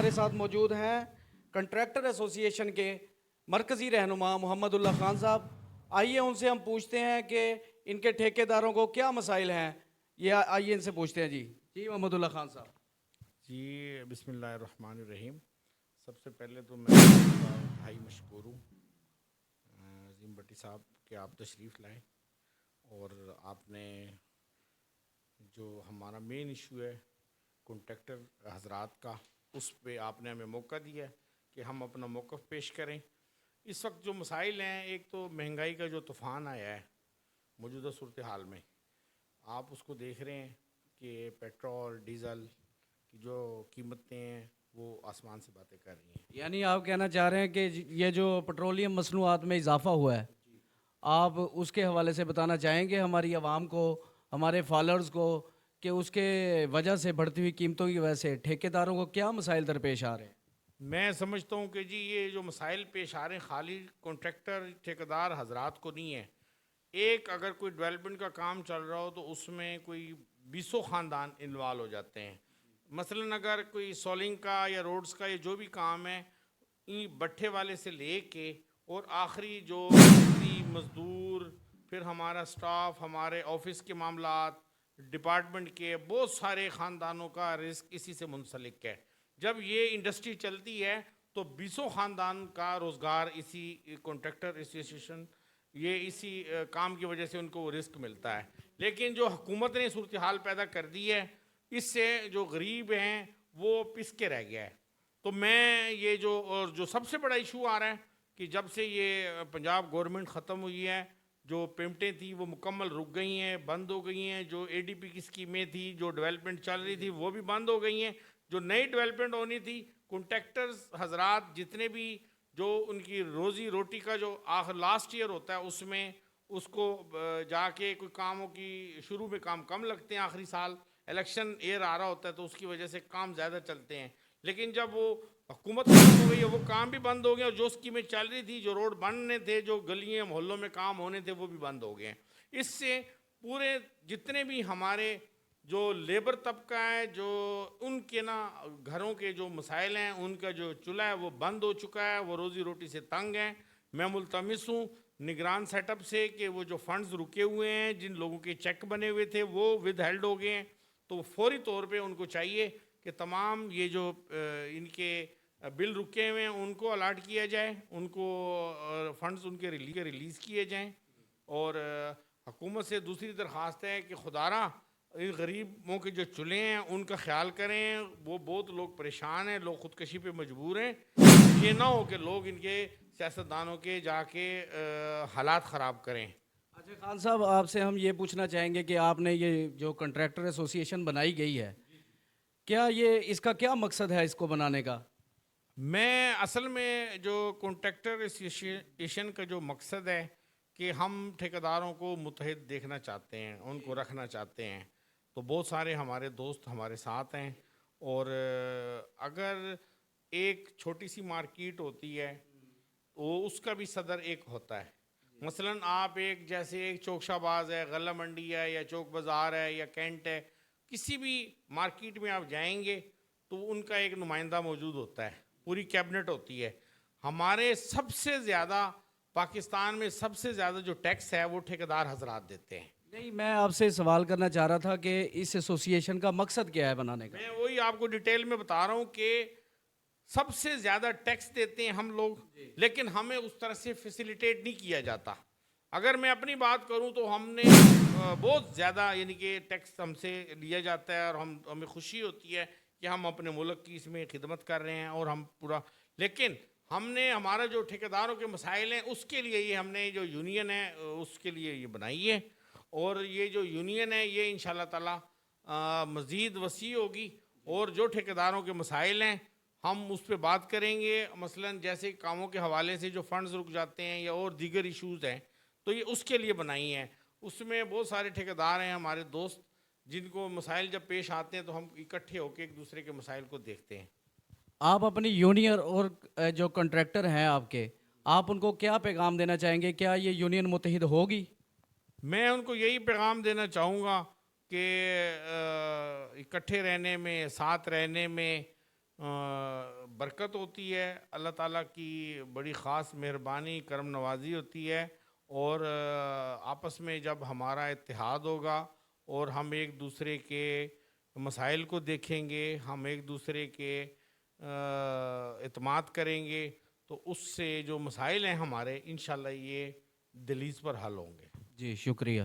ہمارے ساتھ موجود ہیں کنٹریکٹر ایسوسی ایشن کے مرکزی رہنما محمد اللہ خان صاحب. آئیے ان سے ہم پوچھتے ہیں کہ ان کے ٹھیکیداروں کو کیا مسائل ہیں. یہ آئیے ان سے پوچھتے ہیں. جی محمد اللہ خان صاحب. جی بسم اللہ الرحمن الرحیم. سب سے پہلے تو میں بھائی مشکور ہوں عظیم بٹی صاحب کہ آپ تشریف لائیں اور آپ نے جو ہمارا مین ایشو ہے کنٹریکٹر حضرات کا اس پہ آپ نے ہمیں موقع دیا ہے کہ ہم اپنا موقف پیش کریں. اس وقت جو مسائل ہیں، ایک تو مہنگائی کا جو طوفان آیا ہے موجودہ صورتحال میں، آپ اس کو دیکھ رہے ہیں کہ پیٹرول ڈیزل کی جو قیمتیں ہیں وہ آسمان سے باتیں کر رہی ہیں. یعنی آپ کہنا چاہ رہے ہیں کہ یہ جو پیٹرولیم مصنوعات میں اضافہ ہوا ہے، آپ اس کے حوالے سے بتانا چاہیں گے ہماری عوام کو، ہمارے فالوورز کو، کہ اس کے وجہ سے بڑھتی ہوئی قیمتوں کی وجہ سے ٹھیکیداروں کو کیا مسائل درپیش آ رہے ہیں؟ میں سمجھتا ہوں کہ جی یہ جو مسائل پیش آ رہے ہیں خالی کنٹریکٹر ٹھیکیدار حضرات کو نہیں ہے. ایک اگر کوئی ڈیولپمنٹ کا کام چل رہا ہو تو اس میں کوئی 20 خاندان انوالو ہو جاتے ہیں. مثلاً اگر کوئی سولنگ کا یا روڈز کا یا جو بھی کام ہے، بٹھے والے سے لے کے اور آخری جو مزدور، پھر ہمارا سٹاف، ہمارے آفس کے معاملات، ڈپارٹمنٹ کے بہت سارے خاندانوں کا رزق اسی سے منسلک ہے. جب یہ انڈسٹری چلتی ہے تو 20 خاندان کا روزگار اسی کنٹریکٹر ایسوسیشن یہ اسی کام کی وجہ سے ان کو وہ رزق ملتا ہے. لیکن جو حکومت نے صورتحال پیدا کر دی ہے، اس سے جو غریب ہیں وہ پس کے رہ گیا ہے. تو میں یہ جو سب سے بڑا ایشو آ رہا ہے کہ جب سے یہ پنجاب گورنمنٹ ختم ہوئی ہے، جو پیمنٹیں تھیں وہ مکمل رک گئی ہیں، بند ہو گئی ہیں. جو اے ڈی پی کی اسکیمیں تھیں، جو ڈیولپمنٹ چل رہی تھی وہ بھی بند ہو گئی ہیں. جو نئی ڈیولپمنٹ ہونی تھی، کنٹریکٹرز حضرات جتنے بھی جو ان کی روزی روٹی کا جو لاسٹ ایئر ہوتا ہے اس میں اس کو جا کے کوئی کاموں کی شروع میں کام کم لگتے ہیں، آخری سال الیکشن ایئر آ رہا ہوتا ہے تو اس کی وجہ سے کام زیادہ چلتے ہیں. لیکن جب وہ حکومت ختم ہو گئی ہے وہ کام بھی بند ہو گئے، اور جو اسکیمیں چل رہی تھی، جو روڈ بننے تھے، جو گلیاں محلوں میں کام ہونے تھے وہ بھی بند ہو گئے ہیں. اس سے پورے جتنے بھی ہمارے جو لیبر طبقہ ہے، جو ان کے گھروں کے جو مسائل ہیں، ان کا جو چولہا ہے وہ بند ہو چکا ہے، وہ روزی روٹی سے تنگ ہیں. میں ملتمس ہوں نگران سیٹ اپ سے کہ وہ جو فنڈز رکے ہوئے ہیں، جن لوگوں کے چیک بنے ہوئے تھے وہ ود ہیلڈ ہو گئے ہیں، تو فوری طور پہ ان کو چاہیے کہ تمام یہ جو ان کے بل رکے ہوئے ہیں ان کو الاٹ کیا جائے، ان کو فنڈز ان کے ریلیز کیے جائیں. اور حکومت سے دوسری درخواست ہے کہ خدارہ ان غریبوں کے جو چولہے ہیں ان کا خیال کریں. وہ بہت لوگ پریشان ہیں، لوگ خودکشی پہ مجبور ہیں. یہ نہ ہو کہ لوگ ان کے سیاستدانوں کے جا کے حالات خراب کریں. اچھا خان صاحب، آپ سے ہم یہ پوچھنا چاہیں گے کہ آپ نے یہ جو کنٹریکٹر ایسوسی ایشن بنائی گئی ہے، کیا یہ اس کا کیا مقصد ہے اس کو بنانے کا؟ میں اصل میں جو کنٹریکٹر ایسوسیشن کا جو مقصد ہے کہ ہم ٹھیکیداروں کو متحد دیکھنا چاہتے ہیں، ان کو رکھنا چاہتے ہیں. تو بہت سارے ہمارے دوست ہمارے ساتھ ہیں، اور اگر ایک چھوٹی سی مارکیٹ ہوتی ہے وہ اس کا بھی صدر ایک ہوتا ہے. مثلاً آپ ایک جیسے ایک چوک شاہ باز ہے، غلہ منڈی ہے، یا چوک بازار ہے، یا کینٹ ہے، کسی بھی مارکیٹ میں آپ جائیں گے تو ان کا ایک نمائندہ موجود ہوتا ہے، پوری کیبنٹ ہوتی ہے. ہمارے سب سے زیادہ پاکستان میں سب سے زیادہ جو ٹیکس ہے وہ ٹھیکیدار حضرات دیتے ہیں. نہیں، میں آپ سے سوال کرنا چاہ رہا تھا کہ اس ایسوسی ایشن کا مقصد کیا ہے بنانے کا؟ میں وہی آپ کو ڈیٹیل میں بتا رہا ہوں کہ سب سے زیادہ ٹیکس دیتے ہیں ہم لوگ، لیکن ہمیں اس طرح سے فیسیلیٹیٹ نہیں کیا جاتا. اگر میں اپنی بات کروں تو ہم نے بہت زیادہ یعنی کہ ٹیکس ہم سے لیا جاتا ہے، اور ہمیں خوشی ہوتی ہے کہ ہم اپنے ملک کی اس میں خدمت کر رہے ہیں، اور ہم پورا. لیکن ہم نے ہمارا جو ٹھیکیداروں کے مسائل ہیں اس کے لیے یہ ہم نے جو یونین ہے اس کے لیے یہ بنائی ہے. اور یہ جو یونین ہے یہ انشاءاللہ تعالی مزید وسیع ہوگی، اور جو ٹھیکیداروں کے مسائل ہیں ہم اس پہ بات کریں گے. مثلاً جیسے کاموں کے حوالے سے جو فنڈز رک جاتے ہیں یا اور دیگر ایشوز ہیں تو یہ اس کے لیے بنائی ہیں. اس میں بہت سارے ٹھیکیدار ہیں ہمارے دوست، جن کو مسائل جب پیش آتے ہیں تو ہم اکٹھے ہو کے ایک دوسرے کے مسائل کو دیکھتے ہیں. آپ اپنی یونین اور جو کنٹریکٹر ہیں آپ ان کو کیا پیغام دینا چاہیں گے؟ کیا یہ یونین متحد ہوگی؟ میں ان کو یہی پیغام دینا چاہوں گا کہ اکٹھے رہنے میں، ساتھ رہنے میں برکت ہوتی ہے، اللہ تعالیٰ کی بڑی خاص مہربانی کرم نوازی ہوتی ہے، اور آپس میں جب ہمارا اتحاد ہوگا اور ہم ایک دوسرے کے مسائل کو دیکھیں گے، ہم ایک دوسرے کے اعتماد کریں گے، تو اس سے جو مسائل ہیں ہمارے انشاءاللہ یہ دلیز پر حل ہوں گے۔ جی شکریہ۔